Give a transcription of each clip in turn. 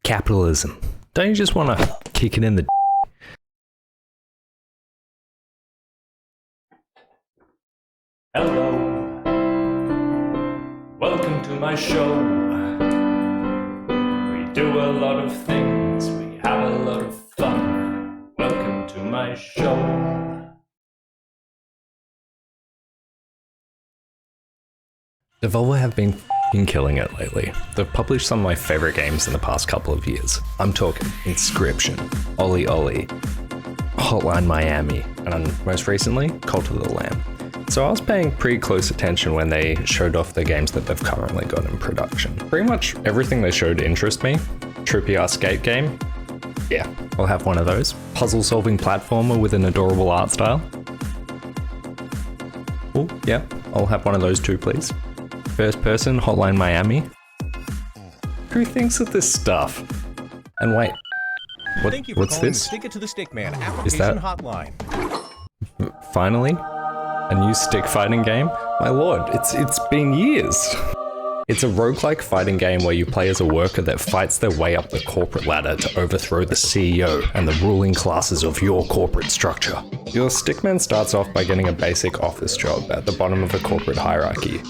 Capitalism. Don't you just want to kick it in the Hello, welcome to my show. We do a lot of things, we have a lot of fun. Welcome to my show. Devolver have been f***ing killing it lately. They've published some of my favorite games in the past couple of years. I'm talking Inscription, Oli Oli, Hotline Miami, and most recently, Cult of the Lamb. So I was paying pretty close attention when they showed off the games that they've currently got in production. Pretty much everything they showed interests me. Trippy ass skate game, yeah, I'll have one of those. Puzzle solving platformer with an adorable art style. Oh, yeah, I'll have one of those too, please. First person, Hotline Miami. Who thinks of this stuff? And wait, Thank you for what's calling this? The Stick It to the Stickman application Is that- hotline. Finally? A new stick fighting game? My lord, it's been years. It's a roguelike fighting game where you play as a worker that fights their way up the corporate ladder to overthrow the CEO and the ruling classes of your corporate structure. Your stickman starts off by getting a basic office job at the bottom of a corporate hierarchy,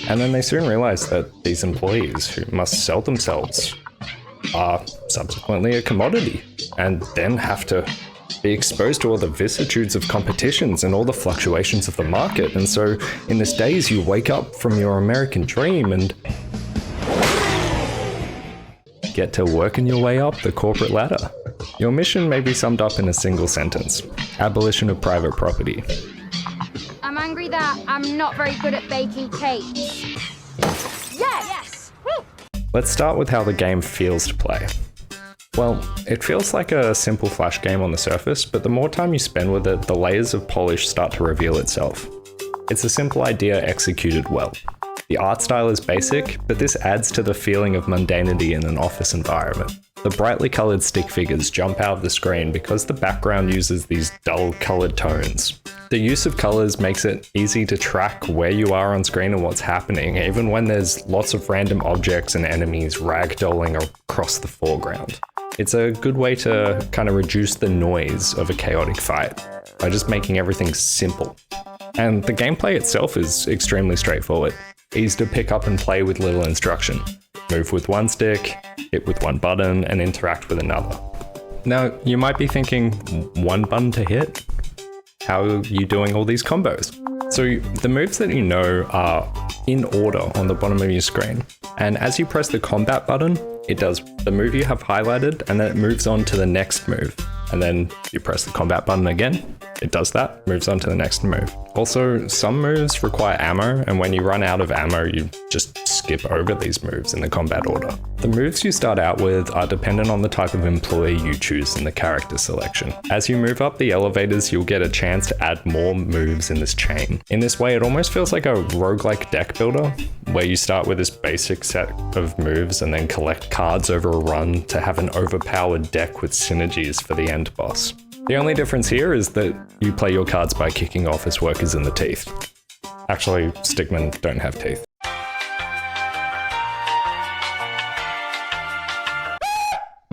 and then they soon realize that these employees who must sell themselves are subsequently a commodity, and then have to be exposed to all the vicissitudes of competitions and all the fluctuations of the market. And so in this days you wake up from your American dream and get to working your way up the corporate ladder. Your mission may be summed up in a single sentence: abolition of private property. I'm angry that I'm not very good at baking cakes. Yes! Woo! Let's start with how the game feels to play. Well, it feels like a simple flash game on the surface, but the more time you spend with it, the layers of polish start to reveal itself. It's a simple idea executed well. The art style is basic, but this adds to the feeling of mundanity in an office environment. The brightly coloured stick figures jump out of the screen because the background uses these dull coloured tones. The use of colours makes it easy to track where you are on screen and what's happening, even when there's lots of random objects and enemies ragdolling across the foreground. It's a good way to kind of reduce the noise of a chaotic fight by just making everything simple. And the gameplay itself is extremely straightforward. Easy to pick up and play with little instruction. Move with one stick, hit with one button, and interact with another. Now, you might be thinking, one button to hit? How are you doing all these combos? So the moves that you know are in order on the bottom of your screen. And as you press the combat button, it does the move you have highlighted, and then it moves on to the next move. And then you press the combat button again, it does that, moves on to the next move. Also, some moves require ammo, and when you run out of ammo, you just skip over these moves in the combat order. The moves you start out with are dependent on the type of employee you choose in the character selection. As you move up the elevators, you'll get a chance to add more moves in this chain. In this way, it almost feels like a roguelike deck builder, where you start with this basic set of moves and then collect cards over a run to have an overpowered deck with synergies for the end boss. The only difference here is that you play your cards by kicking office workers in the teeth. Actually, stickmen don't have teeth.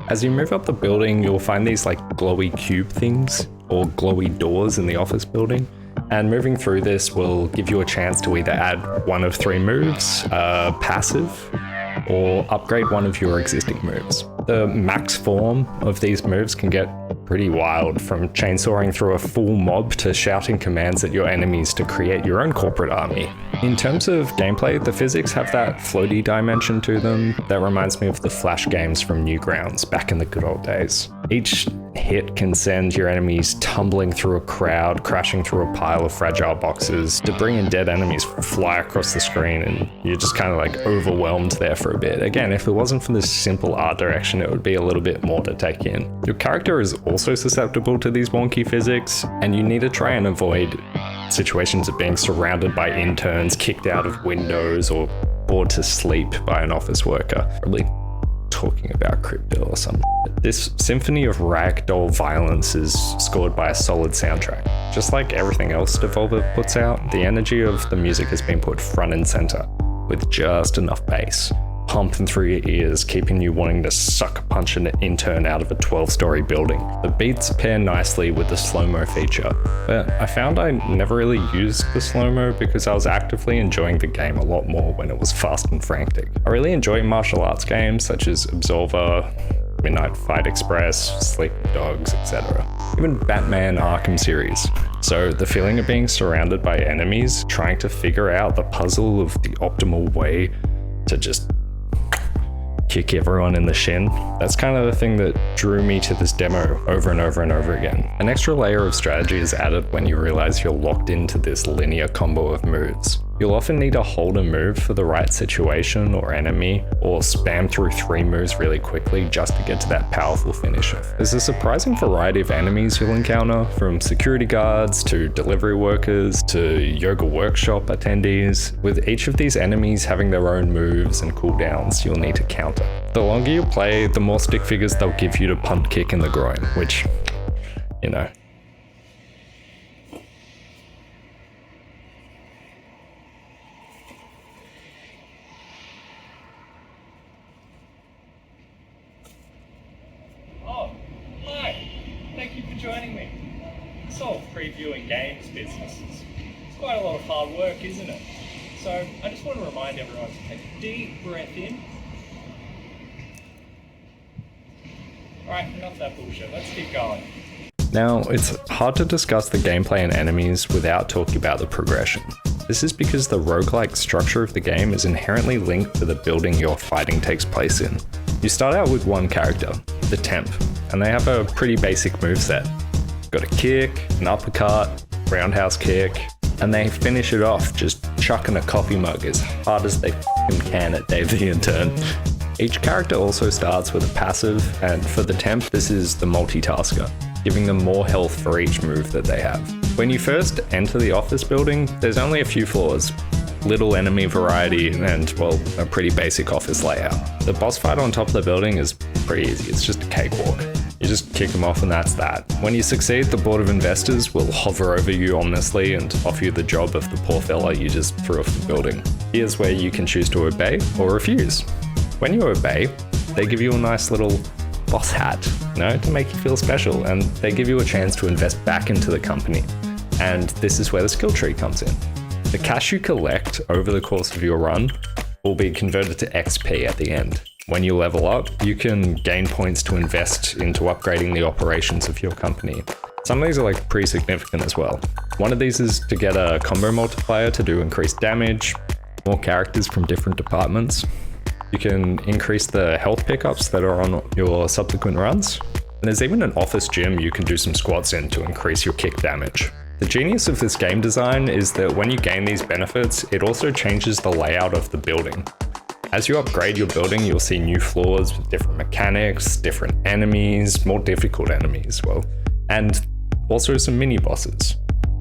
As you move up the building, you'll find these like glowy cube things or glowy doors in the office building. And moving through this will give you a chance to either add one of three moves, passive, or upgrade one of your existing moves. The max form of these moves can get pretty wild, from chainsawing through a full mob to shouting commands at your enemies to create your own corporate army. In terms of gameplay, the physics have that floaty dimension to them that reminds me of the Flash games from Newgrounds back in the good old days. Each hit can send your enemies tumbling through a crowd, crashing through a pile of fragile boxes. Debris and dead enemies fly across the screen, and you're just kind of like overwhelmed there for a bit. Again, if it wasn't for this simple art direction, it would be a little bit more to take in. Your character is also susceptible to these wonky physics, and you need to try and avoid situations of being surrounded by interns, kicked out of windows, or bored to sleep by an office worker. Probably talking about crypto or something. This symphony of ragdoll violence is scored by a solid soundtrack. Just like everything else Devolver puts out, the energy of the music has been put front and center, with just enough bass, pumping through your ears, keeping you wanting to sucker punch an intern out of a 12-story building. The beats pair nicely with the slow-mo feature, but I found I never really used the slow-mo because I was actively enjoying the game a lot more when it was fast and frantic. I really enjoy martial arts games such as Devolver, Midnight Fight Express, Sleeping Dogs, etc. Even Batman Arkham series. So the feeling of being surrounded by enemies, trying to figure out the puzzle of the optimal way to just kick everyone in the shin, that's kind of the thing that drew me to this demo over and over and over again. An extra layer of strategy is added when you realize you're locked into this linear combo of moves. You'll often need to hold a move for the right situation or enemy, or spam through 3 moves really quickly just to get to that powerful finisher. There's a surprising variety of enemies you'll encounter, from security guards to delivery workers to yoga workshop attendees, with each of these enemies having their own moves and cooldowns you'll need to counter. The longer you play, the more stick figures they'll give you to punt kick in the groin, which, you know. Thank you for joining me. This whole previewing games business is quite a lot of hard work, isn't it? So I just want to remind everyone to take a deep breath in. Alright, enough of that bullshit. Let's keep going. Now, it's hard to discuss the gameplay and enemies without talking about the progression. This is because the roguelike structure of the game is inherently linked to the building your fighting takes place in. You start out with one character, the Temp, and they have a pretty basic moveset. Got a kick, an uppercut, roundhouse kick, and they finish it off just chucking a coffee mug as hard as they f***ing can at Dave the Intern. Each character also starts with a passive, and for the Temp, this is the multitasker, giving them more health for each move that they have. When you first enter the office building, there's only a few floors, little enemy variety, and, well, a pretty basic office layout. The boss fight on top of the building is pretty easy, it's just a cakewalk. You just kick them off and that's that. When you succeed, the board of investors will hover over you ominously and offer you the job of the poor fella you just threw off the building. Here's where you can choose to obey or refuse. When you obey, they give you a nice little boss hat, to make you feel special, and they give you a chance to invest back into the company. And this is where the skill tree comes in. The cash you collect over the course of your run will be converted to XP at the end. When you level up, you can gain points to invest into upgrading the operations of your company. Some of these are pretty significant as well. One of these is to get a combo multiplier to do increased damage, more characters from different departments. You can increase the health pickups that are on your subsequent runs. And there's even an office gym you can do some squats in to increase your kick damage. The genius of this game design is that when you gain these benefits, it also changes the layout of the building. As you upgrade your building, you'll see new floors with different mechanics, different enemies, more difficult enemies, and also some mini bosses.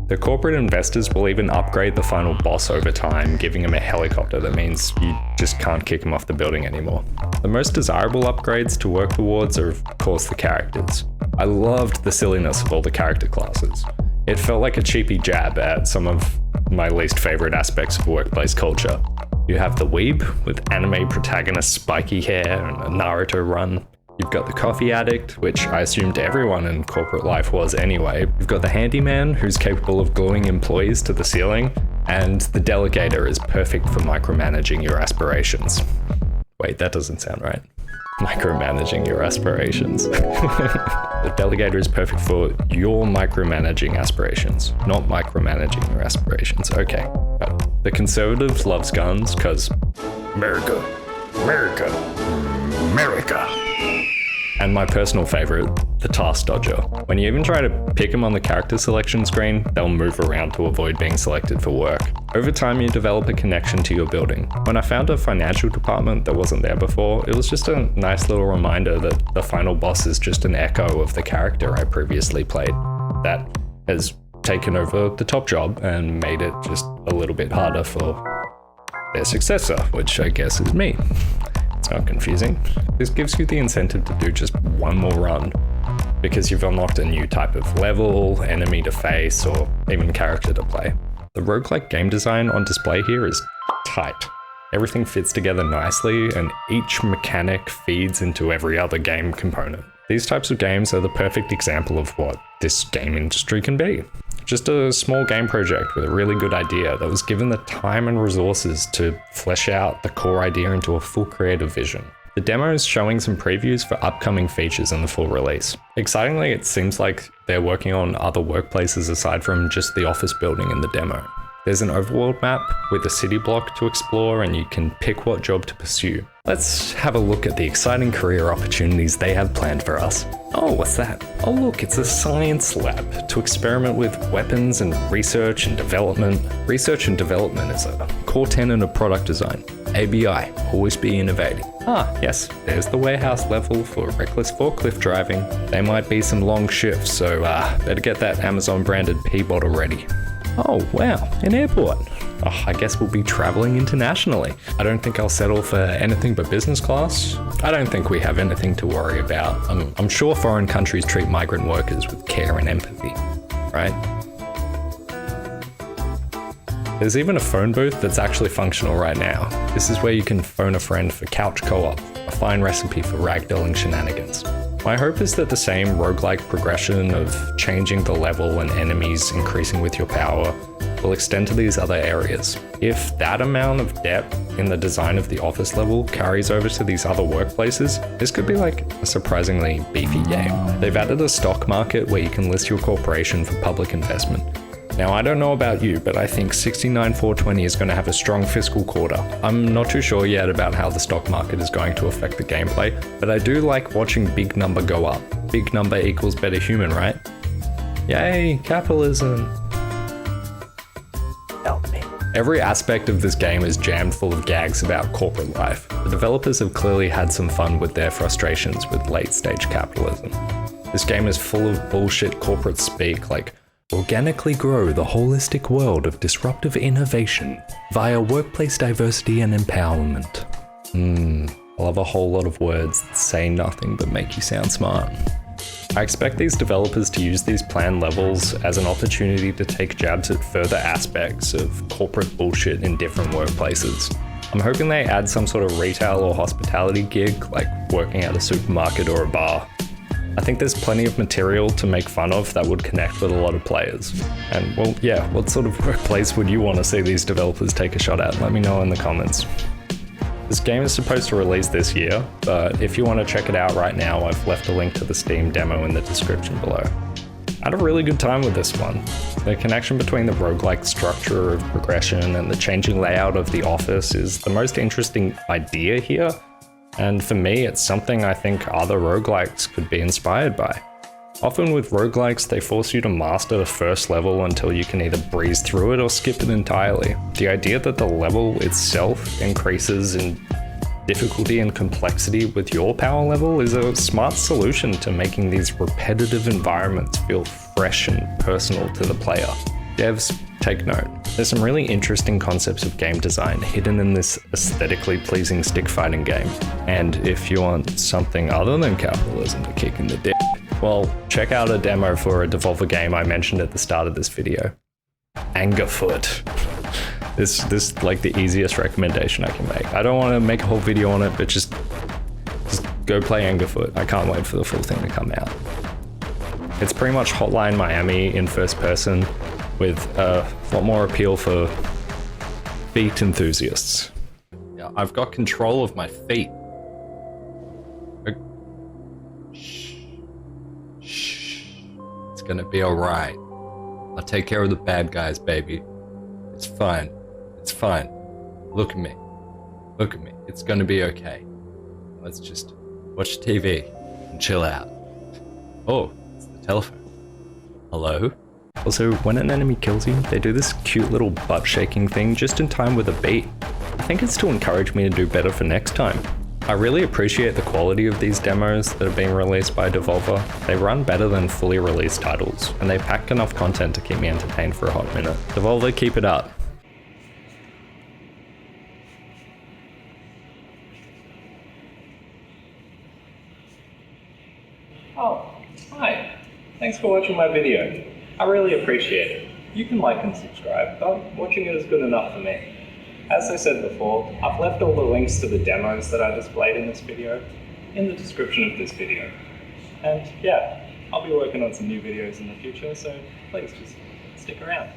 The corporate investors will even upgrade the final boss over time, giving him a helicopter that means you just can't kick him off the building anymore. The most desirable upgrades to work towards are, of course, the characters. I loved the silliness of all the character classes. It felt like a cheapy jab at some of my least favorite aspects of workplace culture. You have the weeb with anime protagonist spiky hair and a Naruto run. You've got the coffee addict, which I assumed everyone in corporate life was anyway. You've got the handyman, who's capable of gluing employees to the ceiling. And the delegator is perfect for micromanaging your aspirations. Wait, that doesn't sound right. Micromanaging your aspirations. The delegator is perfect for your micromanaging aspirations, not micromanaging your aspirations. Okay. The conservative loves guns because America. And my personal favorite, the task dodger. When you even try to pick them on the character selection screen, they'll move around to avoid being selected for work. Over time, you develop a connection to your building. When I found a financial department that wasn't there before, it was just a nice little reminder that the final boss is just an echo of the character I previously played that has taken over the top job and made it just a little bit harder for their successor, which I guess is me. It's not confusing. This gives you the incentive to do just one more run because you've unlocked a new type of level, enemy to face, or even character to play. The roguelike game design on display here is tight. Everything fits together nicely, and each mechanic feeds into every other game component. These types of games are the perfect example of what this game industry can be. Just a small game project with a really good idea that was given the time and resources to flesh out the core idea into a full creative vision. The demo is showing some previews for upcoming features in the full release. Excitingly, it seems like they're working on other workplaces aside from just the office building in the demo. There's an overworld map with a city block to explore, and you can pick what job to pursue. Let's have a look at the exciting career opportunities they have planned for us. Oh, what's that? Oh look, it's a science lab to experiment with weapons and research and development. Research and development is a core tenet of product design. ABI, always be innovating. Ah, yes, there's the warehouse level for reckless forklift driving. There might be some long shifts, so better get that Amazon branded pee bottle ready. Oh wow, an airport. Oh, I guess we'll be traveling internationally. I don't think I'll settle for anything but business class. I don't think we have anything to worry about. I'm sure foreign countries treat migrant workers with care and empathy, right? There's even a phone booth that's actually functional right now. This is where you can phone a friend for couch co-op, a fine recipe for ragdolling shenanigans. My hope is that the same roguelike progression of changing the level and enemies increasing with your power will extend to these other areas. If that amount of depth in the design of the office level carries over to these other workplaces, this could be like a surprisingly beefy game. They've added a stock market where you can list your corporation for public investment. Now, I don't know about you, but I think 69,420 is going to have a strong fiscal quarter. I'm not too sure yet about how the stock market is going to affect the gameplay, but I do like watching big number go up. Big number equals better human, right? Yay, capitalism. Help me. Every aspect of this game is jammed full of gags about corporate life. The developers have clearly had some fun with their frustrations with late-stage capitalism. This game is full of bullshit corporate speak like, organically grow the holistic world of disruptive innovation via workplace diversity and empowerment. I love a whole lot of words that say nothing but make you sound smart. I expect these developers to use these planned levels as an opportunity to take jabs at further aspects of corporate bullshit in different workplaces. I'm hoping they add some sort of retail or hospitality gig, like working at a supermarket or a bar. I think there's plenty of material to make fun of that would connect with a lot of players. And well, yeah, what sort of workplace would you want to see these developers take a shot at? Let me know in the comments. This game is supposed to release this year, but if you want to check it out right now, I've left a link to the Steam demo in the description below. I had a really good time with this one. The connection between the roguelike structure of progression and the changing layout of the office is the most interesting idea here. And for me, it's something I think other roguelikes could be inspired by. Often with roguelikes, they force you to master the first level until you can either breeze through it or skip it entirely. The idea that the level itself increases in difficulty and complexity with your power level is a smart solution to making these repetitive environments feel fresh and personal to the player. Devs, take note. There's some really interesting concepts of game design hidden in this aesthetically pleasing stick fighting game. And if you want something other than capitalism to kick in the dick, well, check out a demo for a Devolver game I mentioned at the start of this video. Angerfoot. This is like the easiest recommendation I can make. I don't want to make a whole video on it, but just go play Angerfoot. I can't wait for the full thing to come out. It's pretty much Hotline Miami in first person, with a lot more appeal for feet enthusiasts. Yeah, I've got control of my feet. Shh. It's gonna be alright. I'll take care of the bad guys, baby. It's fine. It's fine. Look at me. Look at me. It's gonna be okay. Let's just watch TV and chill out. Oh, it's the telephone. Hello? Also, when an enemy kills you, they do this cute little butt shaking thing just in time with a beat. I think it's to encourage me to do better for next time. I really appreciate the quality of these demos that are being released by Devolver. They run better than fully released titles, and they pack enough content to keep me entertained for a hot minute. Devolver, keep it up. Oh, hi. Thanks for watching my video. I really appreciate it. You can like and subscribe, but watching it is good enough for me. As I said before, I've left all the links to the demos that I displayed in this video in the description of this video. And yeah, I'll be working on some new videos in the future, so please just stick around.